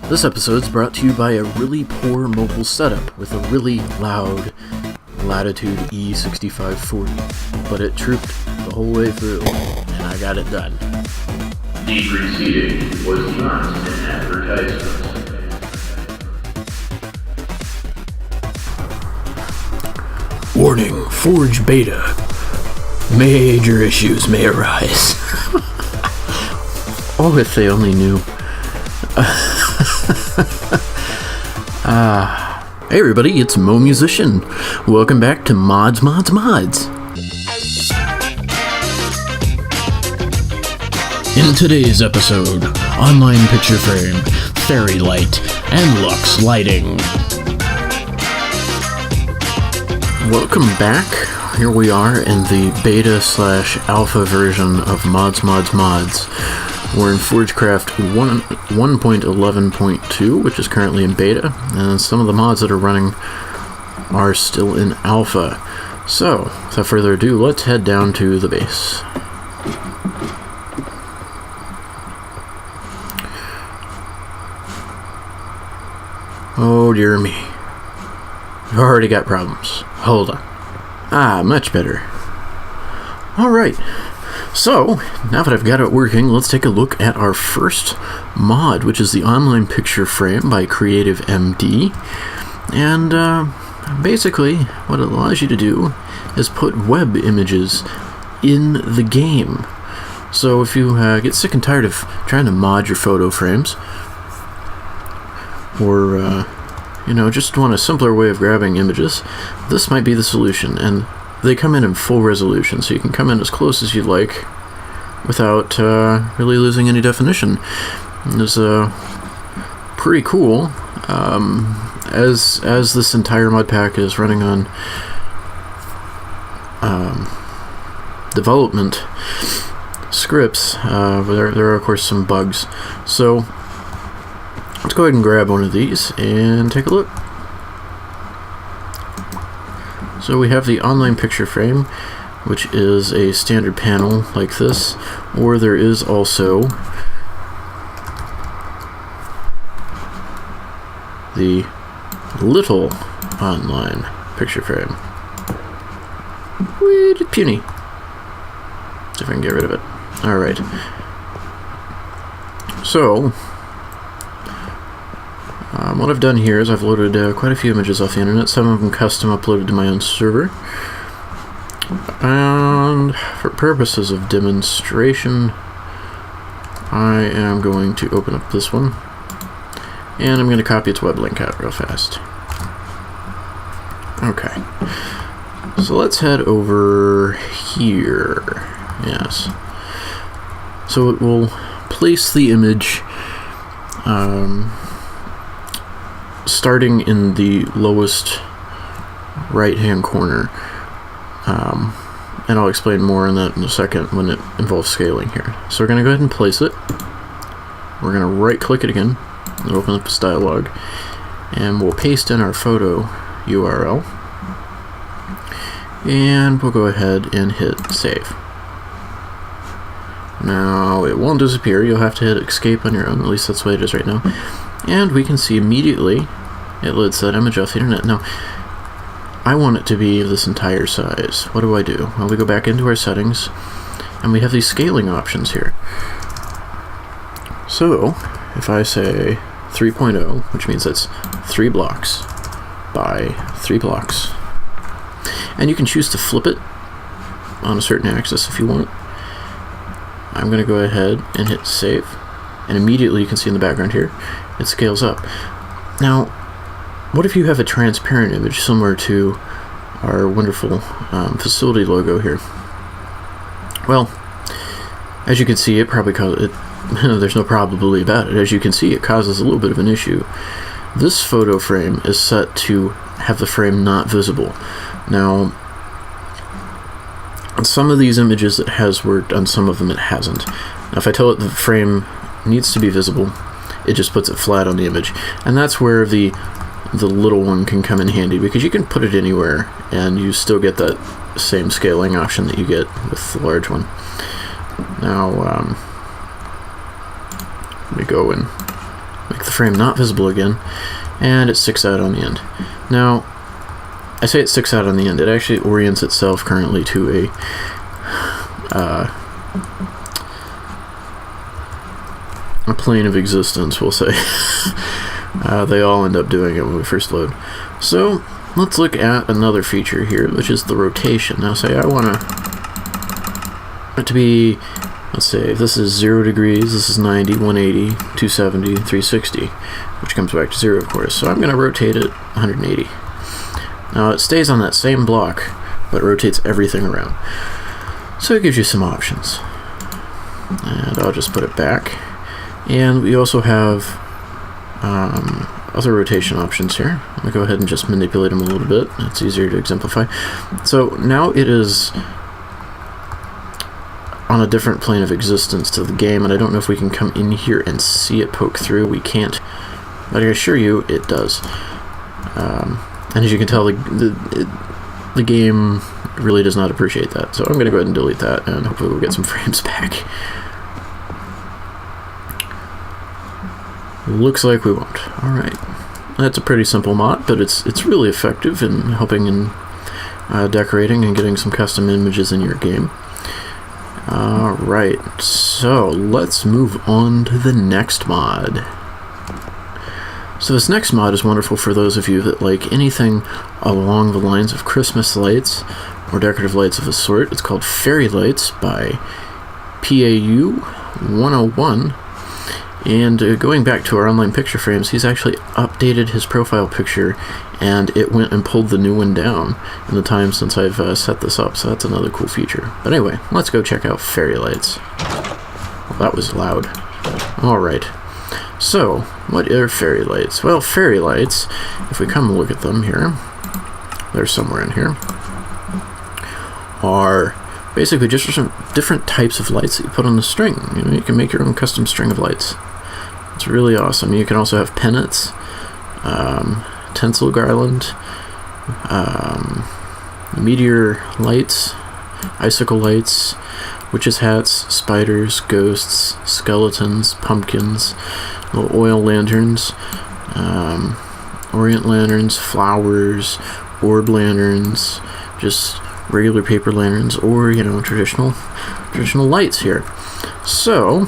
This episode is brought to you by a really poor mobile setup with a really loud Latitude E6540, but it trooped the whole way through, and I got it done. The preceding was not an advertisement. Warning, Forge Beta. Major issues may arise. Oh, if they only knew. Hey everybody, it's Mo Musician. Welcome back to Mods. In today's episode, online picture frame, fairy light, and Lux lighting. Welcome back. Here we are in the beta/alpha version of Mods. We're in Forgecraft 1.11.2, which is currently in beta, and some of the mods that are running are still in alpha. So, without further ado, let's head down to the base. Oh dear me. I've already got problems. Hold on. Much better. Alright. So, now that I've got it working, let's take a look at our first mod, which is the online picture frame by Creative MD. And basically, what it allows you to do is put web images in the game. So if you get sick and tired of trying to mod your photo frames, or just want a simpler way of grabbing images, this might be the solution. And they come in full resolution, so you can come in as close as you'd like without really losing any definition. And it's pretty cool. As this entire mod pack is running on development scripts, there are of course some bugs. So let's go ahead and grab one of these and take a look. So we have the online picture frame, which is a standard panel like this, or there is also the little online picture frame. Wee, puny. See if I can get rid of it. Alright. So, what I've done here is I've loaded quite a few images off the internet, some of them custom uploaded to my own server. And for purposes of demonstration, I am going to open up this one, and I'm going to copy its web link out real fast. Okay, so let's head over here. Yes. So it will place the image starting in the lowest right-hand corner, and I'll explain more on that in a second when it involves scaling here. So we're going to go ahead and place it. We're going to right-click it again and open up this dialog, and we'll paste in our photo URL, and we'll go ahead and hit save. Now it won't disappear. You'll have to hit escape on your own. At least that's the way it is right now. And we can see immediately it loads that image off the internet. Now, I want it to be this entire size. What do? Well, we go back into our settings, and we have these scaling options here. So, if I say 3.0, which means that's 3 blocks by 3 blocks, and you can choose to flip it on a certain axis if you want. I'm going to go ahead and hit save, and immediately you can see in the background here, it scales up. Now, what if you have a transparent image similar to our wonderful facility logo here? Well, as you can see, it probably causes it. There's no probability about it. As you can see, it causes a little bit of an issue. This photo frame is set to have the frame not visible. Now, on some of these images it has worked, on some of them it hasn't. Now, if I tell it the frame needs to be visible, it just puts it flat on the image, and that's where the little one can come in handy, because you can put it anywhere and you still get that same scaling option that you get with the large one. Now let me go and make the frame not visible again, and it sticks out on the end. Now, I say it sticks out on the end. It actually orients itself currently to a plane of existence, we'll say. They all end up doing it when we first load. So, let's look at another feature here, which is the rotation. Now, say I want it to be, let's say, if this is 0 degrees, this is 90, 180, 270, 360, which comes back to 0, of course. So I'm going to rotate it 180. Now, it stays on that same block, but rotates everything around. So it gives you some options. And I'll just put it back. And we also have other rotation options here. I'm going to go ahead and just manipulate them a little bit. It's easier to exemplify. So now it is on a different plane of existence to the game, and I don't know if we can come in here and see it poke through. We can't, but I assure you it does. And as you can tell, the game really does not appreciate that. So I'm going to go ahead and delete that, and hopefully we'll get some frames back. Looks like we won't. Alright. That's a pretty simple mod, but it's really effective in helping in decorating and getting some custom images in your game. Alright, so let's move on to the next mod. So this next mod is wonderful for those of you that like anything along the lines of Christmas lights or decorative lights of a sort. It's called Fairy Lights by PAU 101. And going back to our online picture frames, he's actually updated his profile picture, and it went and pulled the new one down in the time since I've set this up, so that's another cool feature. But anyway, let's go check out Fairy Lights. Well, that was loud. Alright, so what are Fairy Lights? Well, Fairy Lights, if we come look at them here, they're somewhere in here, are basically just different types of lights that you put on the string. You know, you can make your own custom string of lights. It's really awesome. You can also have pennants, tinsel garland, meteor lights, icicle lights, witches' hats, spiders, ghosts, skeletons, pumpkins, little oil lanterns, orient lanterns, flowers, orb lanterns, just regular paper lanterns, or, you know, traditional lights here. So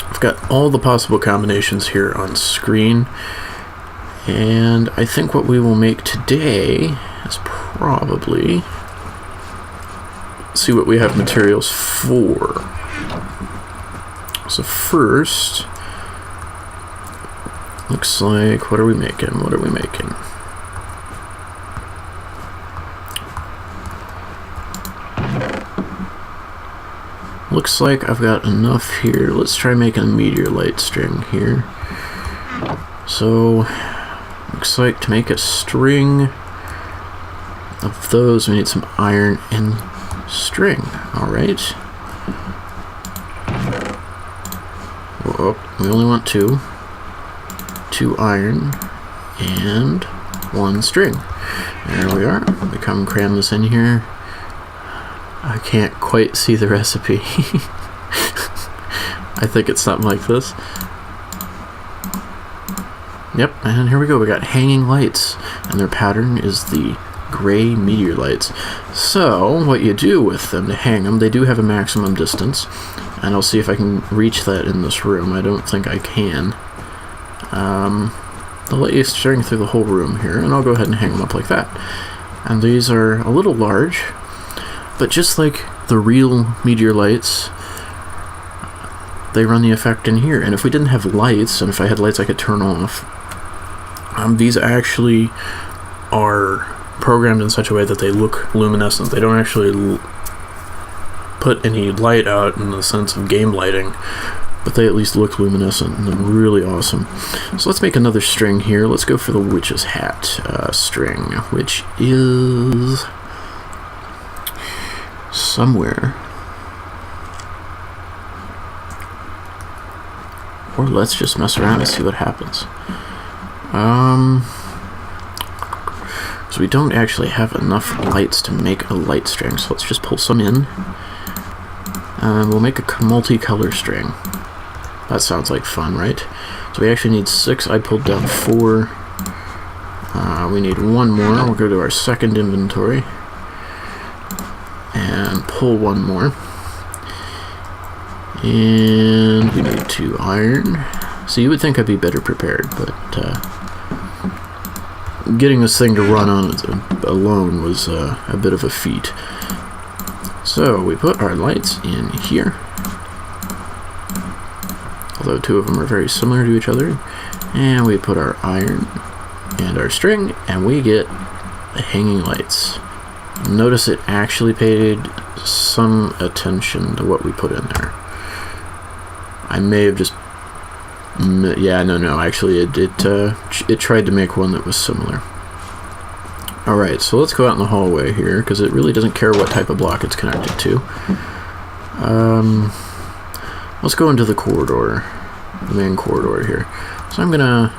I've got all the possible combinations here on screen, and I think what we will make today is probably see what we have materials for. So first, looks like, what are we making? Looks like I've got enough here. Let's try making a meteor light string here. So, looks like to make a string of those, we need some iron and string. Alright. Oh, we only want two. 2 iron and 1 string. There we are. We come and cram this in here. I can't quite see the recipe. I think it's something like this. Yep, and here we go. We got hanging lights, and their pattern is the gray meteor lights. So, what you do with them to hang them, they do have a maximum distance, and I'll see if I can reach that in this room. I don't think I can. I'll let you string through the whole room here, and I'll go ahead and hang them up like that. And these are a little large, but just like the real meteor lights, they run the effect in here. And if we didn't have lights, and if I had lights I could turn off, these actually are programmed in such a way that they look luminescent. They don't actually put any light out in the sense of game lighting, but they at least look luminescent, and they're really awesome. So let's make another string here. Let's go for the witch's hat string, which is somewhere. Or let's just mess around and see what happens. So we don't actually have enough lights to make a light string, so let's just pull some in. And we'll make a multicolor string. That sounds like fun, right? So we actually need 6. I pulled down 4. We need 1 more. We'll go to our second inventory and pull 1 more. And we need 2 iron. So you would think I'd be better prepared, but getting this thing to run on alone was a bit of a feat. So we put our lights in here, although 2 of them are very similar to each other, and we put our iron and our string, and we get the hanging lights. Notice it actually paid some attention to what we put in there. I may have just... yeah, no, actually it tried to make one that was similar. Alright, so let's go out in the hallway here, because it really doesn't care what type of block it's connected to. Let's go into the corridor, the main corridor here. So I'm going to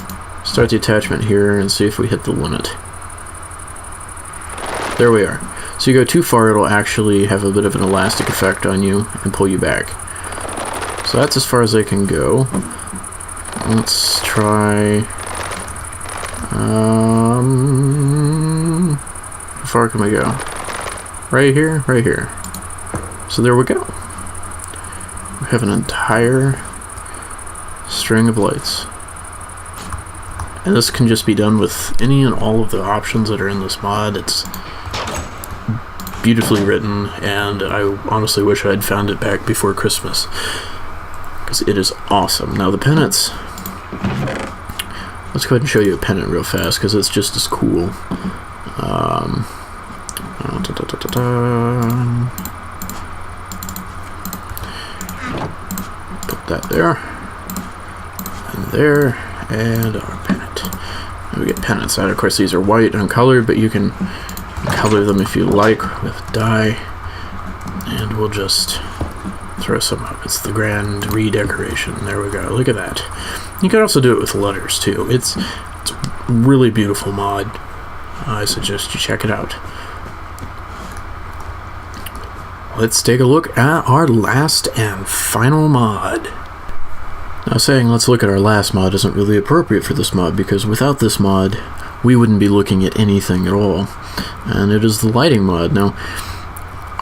start the attachment here and see if we hit the limit. There we are. So you go too far, it'll actually have a bit of an elastic effect on you and pull you back. So that's as far as I can go. Let's try... how far can we go? Right here, right here. So there we go. We have an entire string of lights. And this can just be done with any and all of the options that are in this mod. It's beautifully written, and I honestly wish I had found it back before Christmas, because it is awesome. Now the pennants, let's go ahead and show you a pennant real fast, because it's just as cool. Put that there, and there, and our pennant. And we get pennants out. Of course, these are white uncolored, but you can color them if you like with dye, and we'll just throw some up. It's the grand redecoration. There we go. Look at that. You could also do it with letters too. It's a really beautiful mod. I suggest you check it out. Let's take a look at our last and final mod. Now, saying let's look at our last mod isn't really appropriate for this mod, because without this mod we wouldn't be looking at anything at all. And it is the lighting mod. Now,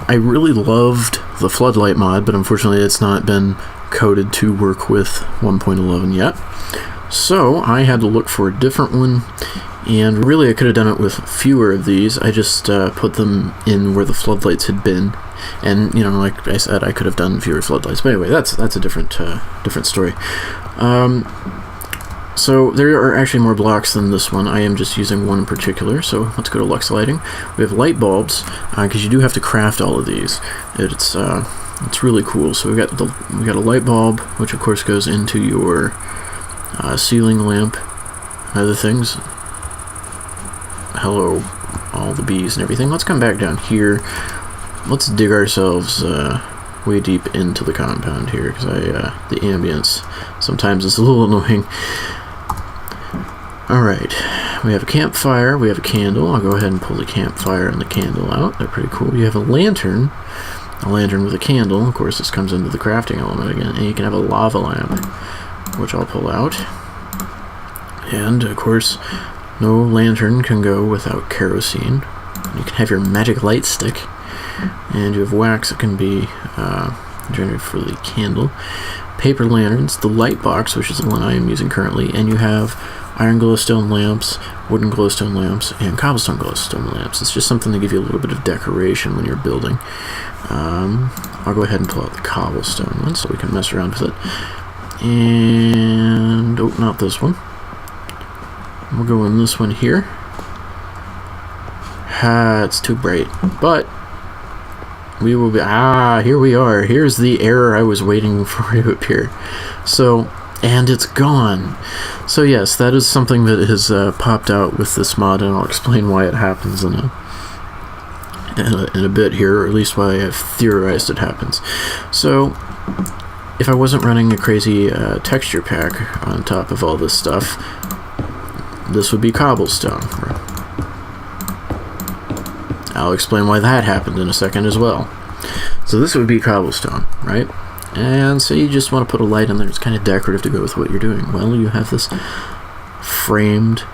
I really loved the floodlight mod, but unfortunately it's not been coded to work with 1.11 yet. So I had to look for a different one, and really I could have done it with fewer of these. I just put them in where the floodlights had been, and you know, like I said, I could have done fewer floodlights. But anyway, that's a different story. So there are actually more blocks than this one. I am just using one in particular. So let's go to Lux Lighting. We have light bulbs, because you do have to craft all of these. It's really cool. So we got a light bulb, which of course goes into your ceiling lamp. Other things. Hello, all the bees and everything. Let's come back down here. Let's dig ourselves way deep into the compound here, because the ambience sometimes is a little annoying. Alright, we have a campfire, we have a candle. I'll go ahead and pull the campfire and the candle out. They're pretty cool. You have a lantern with a candle. Of course, this comes into the crafting element again. And you can have a lava lamp, which I'll pull out. And, of course, no lantern can go without kerosene. You can have your magic light stick. And you have wax that can be generated for the candle. Paper lanterns, the light box, which is the one I am using currently, and you have iron glowstone lamps, wooden glowstone lamps, and cobblestone glowstone lamps. It's just something to give you a little bit of decoration when you're building. I'll go ahead and pull out the cobblestone one so we can mess around with it. And, oh, not this one. We'll go in this one here. It's too bright, but we will be, here we are. Here's the error I was waiting for to appear. So, and it's gone. So yes, that is something that has popped out with this mod, and I'll explain why it happens in a bit here, or at least why I've theorized it happens. So, if I wasn't running a crazy texture pack on top of all this stuff, this would be cobblestone. I'll explain why that happened in a second as well. So this would be cobblestone, right? And say you just want to put a light in there, it's kind of decorative to go with what you're doing. Well, you have this framed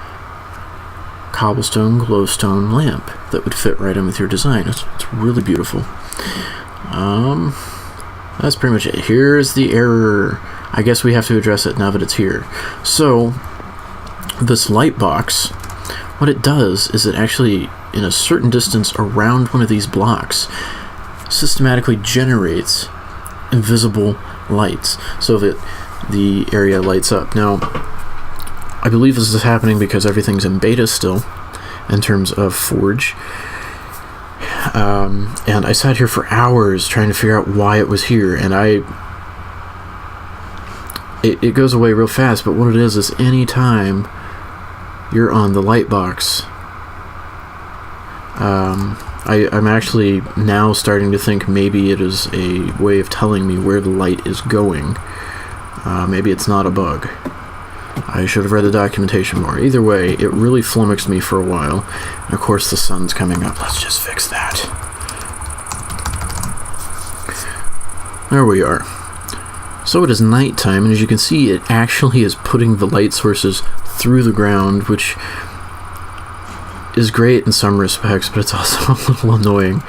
cobblestone glowstone lamp that would fit right in with your design. It's really beautiful. That's pretty much it. Here's the error. I guess we have to address it now that it's here. So this light box, what it does is it actually, in a certain distance around one of these blocks, systematically generates invisible lights so that the area lights up. Now, I believe this is happening because everything's in beta still in terms of Forge. And I sat here for hours trying to figure out why it was here, and it goes away real fast, but what it is anytime you're on the light box, I'm actually now starting to think maybe it is a way of telling me where the light is going. Maybe it's not a bug. I should have read the documentation more. Either way, it really flummoxed me for a while. And of course, the sun's coming up. Let's just fix that. There we are. So it is nighttime, and as you can see, it actually is putting the light sources through the ground, which is great in some respects, but it's also a little annoying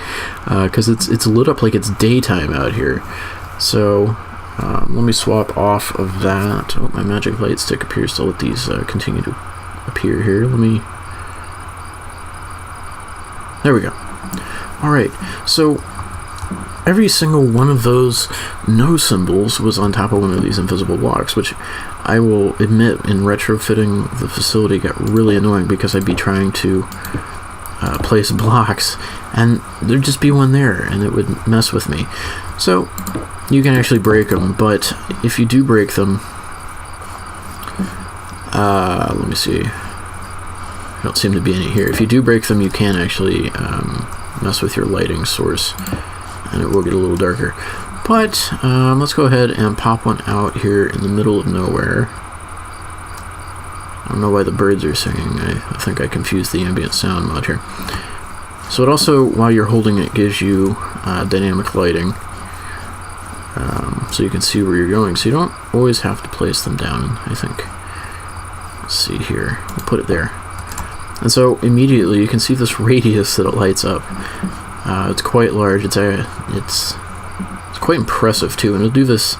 because it's lit up like it's daytime out here. So let me swap off of that. Oh, my magic light stick appears to let these continue to appear here. There we go. Alright, so every single one of those no symbols was on top of one of these invisible blocks, which I will admit in retrofitting the facility got really annoying because I'd be trying to place blocks and there'd just be one there and it would mess with me. So you can actually break them, but if you do break them, let me see, I don't seem to be any here. If you do break them, you can actually mess with your lighting source and it will get a little darker. But let's go ahead and pop one out here in the middle of nowhere. I don't know why the birds are singing. I think I confused the ambient sound mod here. So it also, while you're holding it, gives you dynamic lighting. So you can see where you're going. So you don't always have to place them down, I think. Let's see here. We'll put it there. And so immediately you can see this radius that it lights up. It's quite large. It's quite impressive too, and it'll do this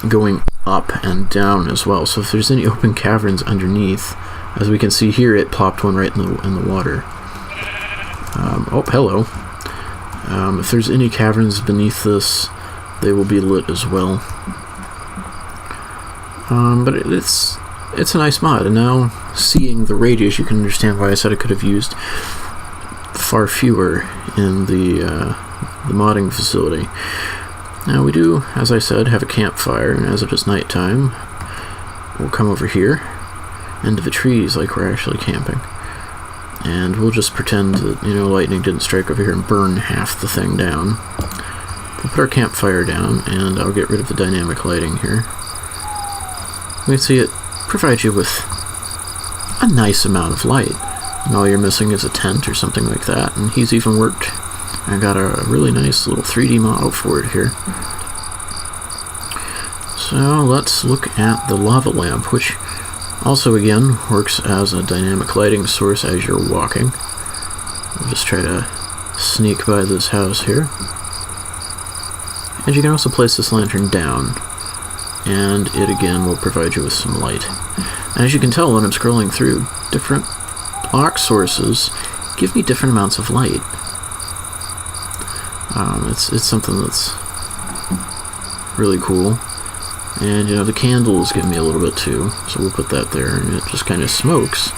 going up and down as well. So if there's any open caverns underneath, as we can see here, it plopped one right in the water. Oh, hello. If there's any caverns beneath this, they will be lit as well. But it's a nice mod, and now seeing the radius, you can understand why I said I could have used far fewer in the modding facility. Now we do, as I said, have a campfire, and as it is nighttime, we'll come over here into the trees like we're actually camping, and we'll just pretend that, lightning didn't strike over here and burn half the thing down. We'll put our campfire down, and I'll get rid of the dynamic lighting here. We can see it provides you with a nice amount of light, and all you're missing is a tent or something like that, and he's even worked. I got a really nice little 3D model for it here. So let's look at the lava lamp, which also again works as a dynamic lighting source as you're walking. We'll just try to sneak by this house here. And you can also place this lantern down, and it again will provide you with some light. And as you can tell when I'm scrolling through, different block sources give me different amounts of light. It's something that's really cool. And the candles give me a little bit too, so we'll put that there, and it just kind of smokes.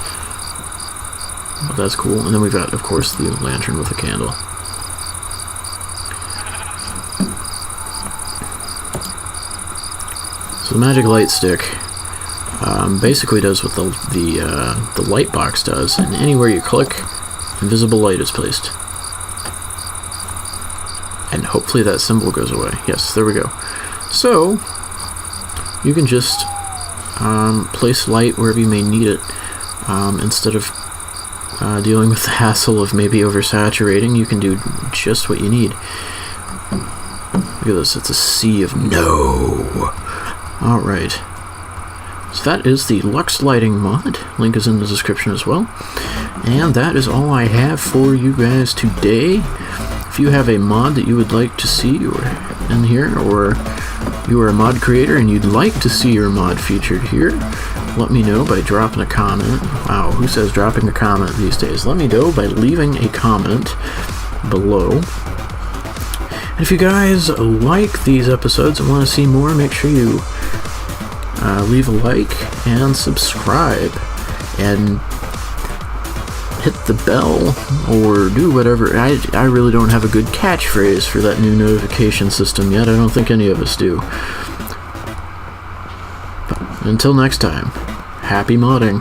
But that's cool. And then we've got, of course, the lantern with a candle. So the magic light stick basically does what the light box does, and anywhere you click, invisible light is placed. And hopefully that symbol goes away. Yes, there we go. So you can just place light wherever you may need it. Instead of dealing with the hassle of maybe oversaturating, you can do just what you need. Look at this, it's a sea of no. Alright. So that is the Lux Lighting mod. Link is in the description as well. And that is all I have for you guys today. If you have a mod that you would like to see or in here, or you are a mod creator and you'd like to see your mod featured here, let me know by dropping a comment. Wow, who says dropping a comment these days? Let me know by leaving a comment below. And if you guys like these episodes and want to see more, make sure you leave a like and subscribe and hit the bell or do whatever. I really don't have a good catchphrase for that new notification system yet. I don't think any of us do. But until next time, happy modding.